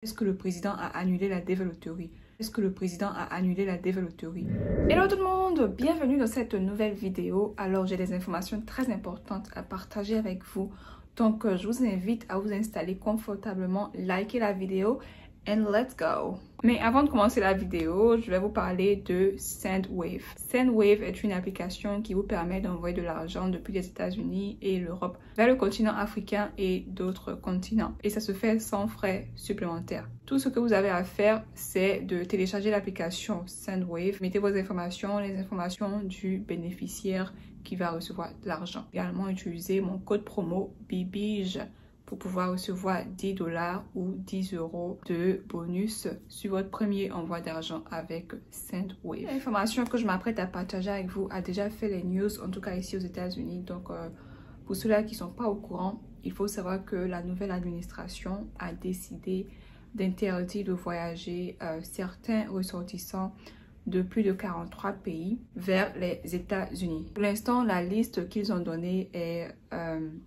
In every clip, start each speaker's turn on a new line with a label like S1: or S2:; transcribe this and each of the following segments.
S1: Est-ce que le président a annulé la développerie? Est-ce que le président a annulé la développerie? Hello tout le monde, bienvenue dans cette nouvelle vidéo. Alors j'ai des informations très importantes à partager avec vous. Donc je vous invite à vous installer confortablement, liker la vidéo and let's go. Mais avant de commencer la vidéo, je vais vous parler de Sendwave. Sendwave est une application qui vous permet d'envoyer de l'argent depuis les États-Unis et l'Europe vers le continent africain et d'autres continents. Et ça se fait sans frais supplémentaires. Tout ce que vous avez à faire, c'est de télécharger l'application Sendwave. Mettez vos informations, les informations du bénéficiaire qui va recevoir de l'argent. Également, utilisez mon code promo BIBIGE pour pouvoir recevoir 10 $ ou 10 € de bonus sur votre premier envoi d'argent avec Sendwave. L'information que je m'apprête à partager avec vous a déjà fait les news, en tout cas ici aux États-Unis. Donc, pour ceux-là qui ne sont pas au courant, il faut savoir que la nouvelle administration a décidé d'interdire de voyager certains ressortissants de plus de 43 pays vers les États-Unis. Pour l'instant, la liste qu'ils ont donnée est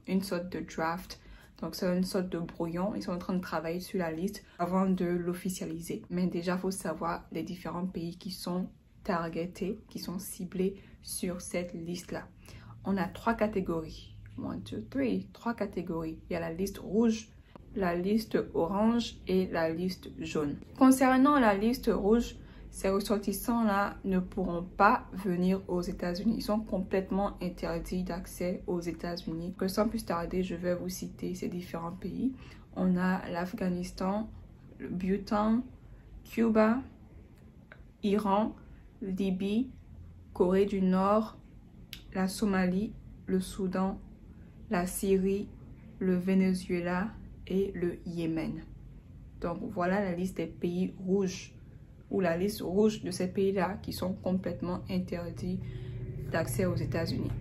S1: une sorte de draft. Donc, c'est une sorte de brouillon. Ils sont en train de travailler sur la liste avant de l'officialiser. Mais déjà, il faut savoir les différents pays qui sont targetés, qui sont ciblés sur cette liste-là. On a 3 catégories. 1, 2, 3. 3 catégories. Il y a la liste rouge, la liste orange et la liste jaune. Concernant la liste rouge, ces ressortissants-là ne pourront pas venir aux États-Unis. Ils sont complètement interdits d'accès aux États-Unis. Que sans plus tarder, je vais vous citer ces différents pays. On a l'Afghanistan, le Bhoutan, Cuba, Iran, Libye, Corée du Nord, la Somalie, le Soudan, la Syrie, le Venezuela et le Yémen. Donc voilà la liste des pays rouges, ou la liste rouge de ces pays-là qui sont complètement interdits d'accès aux États-Unis.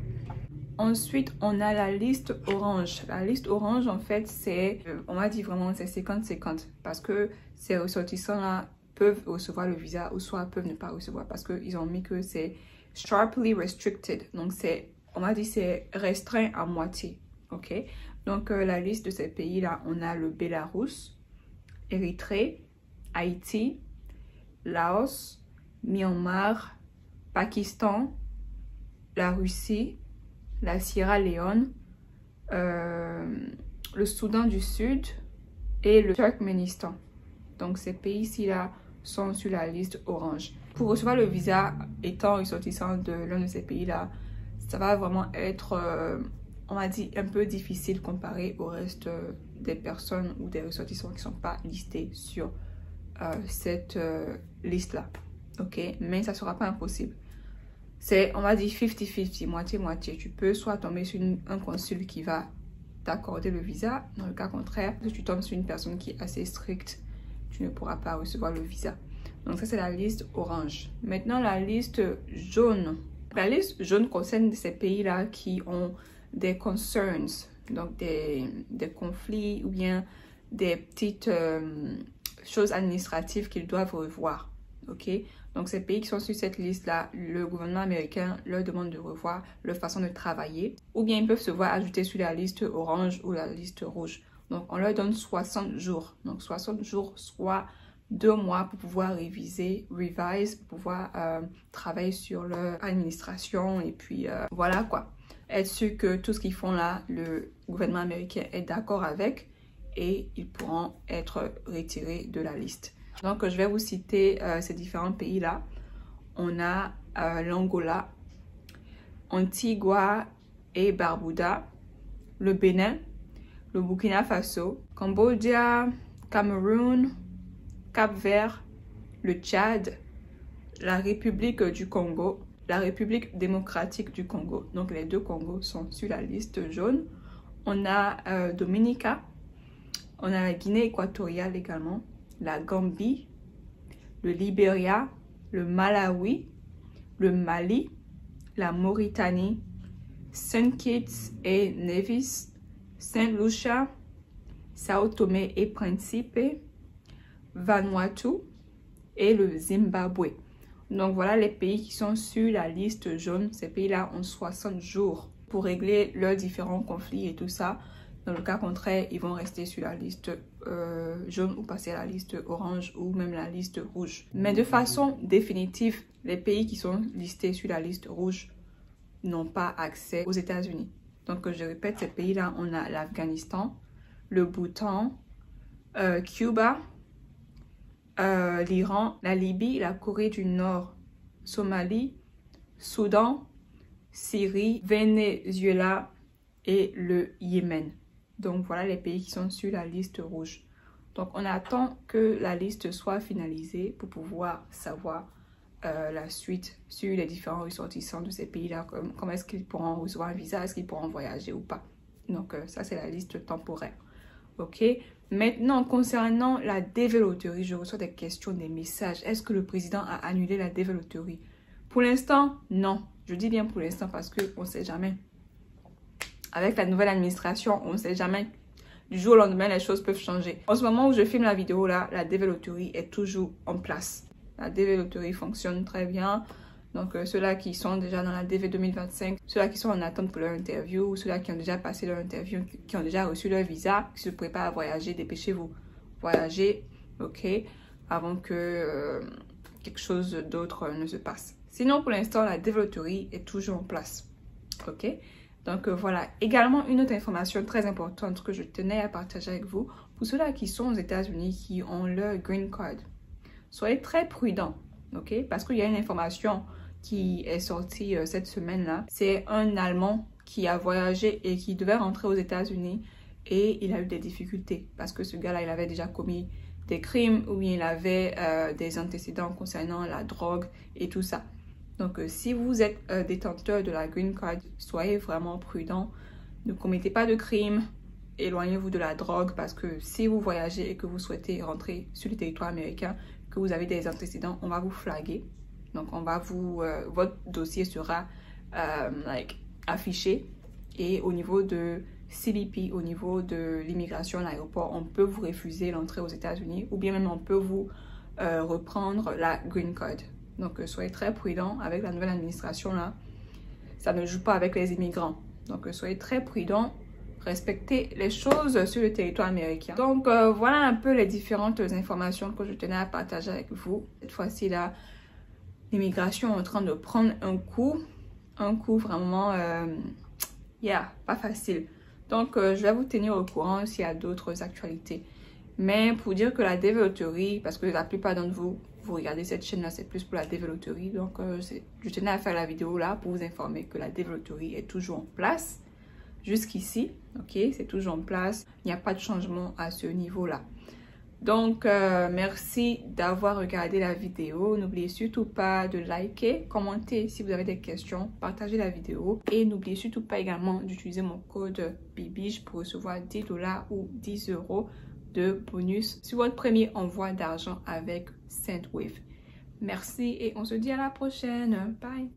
S1: Ensuite, on a la liste orange. La liste orange, en fait, c'est, on m'a dit vraiment, c'est 50-50. Parce que ces ressortissants-là peuvent recevoir le visa ou soit peuvent ne pas recevoir. Parce qu'ils ont mis que c'est sharply restricted. Donc, on m'a dit c'est restreint à moitié. Ok? Donc, la liste de ces pays-là, on a le Bélarus, Érythrée, Haïti, Laos, Myanmar, Pakistan, la Russie, la Sierra Leone, le Soudan du Sud et le Turkménistan. Donc ces pays-ci là sont sur la liste orange. Pour recevoir le visa étant ressortissant de l'un de ces pays-là, ça va vraiment être, on m'a dit, un peu difficile comparé au reste des personnes ou des ressortissants qui ne sont pas listés sur cette liste là, ok, mais ça sera pas impossible. C'est, on va dire 50-50, moitié-moitié. Tu peux soit tomber sur un consul qui va t'accorder le visa, dans le cas contraire, si tu tombes sur une personne qui est assez stricte, tu ne pourras pas recevoir le visa. Donc ça c'est la liste orange. Maintenant la liste jaune. La liste jaune concerne ces pays là qui ont des concerns, donc des conflits ou bien des petites choses administratives qu'ils doivent revoir. Ok, donc ces pays qui sont sur cette liste là, le gouvernement américain leur demande de revoir leur façon de travailler, ou bien ils peuvent se voir ajouter sur la liste orange ou la liste rouge. Donc on leur donne 60 jours, donc 60 jours soit 2 mois pour pouvoir revise, pour pouvoir travailler sur leur administration et puis voilà quoi, être sûr que tout ce qu'ils font là, le gouvernement américain est d'accord avec et ils pourront être retirés de la liste. Donc, je vais vous citer ces différents pays-là. On a l'Angola, Antigua et Barbuda, le Bénin, le Burkina Faso, Cambodge, Cameroun, Cap-Vert, le Tchad, la République du Congo, la République démocratique du Congo. Donc, les 2 Congos sont sur la liste jaune. On a Dominica. On a la Guinée équatoriale également, la Gambie, le Libéria, le Malawi, le Mali, la Mauritanie, Saint Kitts et Nevis, Saint Lucia, Sao Tomé et Principe, Vanuatu et le Zimbabwe. Donc voilà les pays qui sont sur la liste jaune. Ces pays-là ont 60 jours pour régler leurs différents conflits et tout ça. Dans le cas contraire, ils vont rester sur la liste jaune ou passer à la liste orange ou même la liste rouge. Mais de façon définitive, les pays qui sont listés sur la liste rouge n'ont pas accès aux États-Unis. Donc je répète, ces pays-là, on a l'Afghanistan, le Bhoutan, Cuba, l'Iran, la Libye, la Corée du Nord, Somalie, Soudan, Syrie, Venezuela et le Yémen. Donc voilà les pays qui sont sur la liste rouge. Donc on attend que la liste soit finalisée pour pouvoir savoir la suite sur les différents ressortissants de ces pays-là. Comment est-ce qu'ils pourront recevoir un visa, est-ce qu'ils pourront voyager ou pas. Donc ça c'est la liste temporaire. Ok. Maintenant concernant la dévéloterie, je reçois des questions, des messages. Est-ce que le président a annulé la dévéloterie? Pour l'instant, non. Je dis bien pour l'instant parce qu'on ne sait jamais. Avec la nouvelle administration, on ne sait jamais. Du jour au lendemain, les choses peuvent changer. En ce moment où je filme la vidéo là, la dévéloterie est toujours en place. La dévéloterie fonctionne très bien. Donc ceux-là qui sont déjà dans la DV 2025, ceux-là qui sont en attente pour leur interview, ceux-là qui ont déjà passé leur interview, qui ont déjà reçu leur visa, qui se préparent à voyager, dépêchez-vous. Voyagez, ok, avant que quelque chose d'autre ne se passe. Sinon, pour l'instant, la dévéloterie est toujours en place, ok. Donc voilà, également une autre information très importante que je tenais à partager avec vous, pour ceux-là qui sont aux États-Unis, qui ont leur green card. Soyez très prudents, ok, parce qu'il y a une information qui est sortie cette semaine-là. C'est un Allemand qui a voyagé et qui devait rentrer aux États-Unis et il a eu des difficultés parce que ce gars-là, il avait déjà commis des crimes ou il avait des antécédents concernant la drogue et tout ça. Donc, si vous êtes détenteur de la green card, soyez vraiment prudent. Ne commettez pas de crimes. Éloignez-vous de la drogue parce que si vous voyagez et que vous souhaitez rentrer sur le territoire américain, que vous avez des antécédents, on va vous flaguer. Donc, on va votre dossier sera affiché. Et au niveau de CBP, au niveau de l'immigration à l'aéroport, on peut vous refuser l'entrée aux États-Unis ou bien même on peut vous reprendre la green card. Donc, soyez très prudents avec la nouvelle administration là. Ça ne joue pas avec les immigrants. Donc, soyez très prudents. Respectez les choses sur le territoire américain. Donc, voilà un peu les différentes informations que je tenais à partager avec vous. Cette fois-ci là, l'immigration est en train de prendre un coup vraiment, pas facile. Donc, je vais vous tenir au courant s'il y a d'autres actualités. Mais pour dire que la dévéloterie, parce que la plupart d'entre vous, vous regardez cette chaîne-là, c'est plus pour la dévéloterie. Donc, je tenais à faire la vidéo là pour vous informer que la dévéloterie est toujours en place. Jusqu'ici, ok, c'est toujours en place. Il n'y a pas de changement à ce niveau-là. Donc, merci d'avoir regardé la vidéo. N'oubliez surtout pas de liker, commenter si vous avez des questions, partagez la vidéo. Et n'oubliez surtout pas également d'utiliser mon code BIBIGE pour recevoir 10 $ ou 10 € de bonus sur votre premier envoi d'argent avec Sendwave. Merci et on se dit à la prochaine. Bye!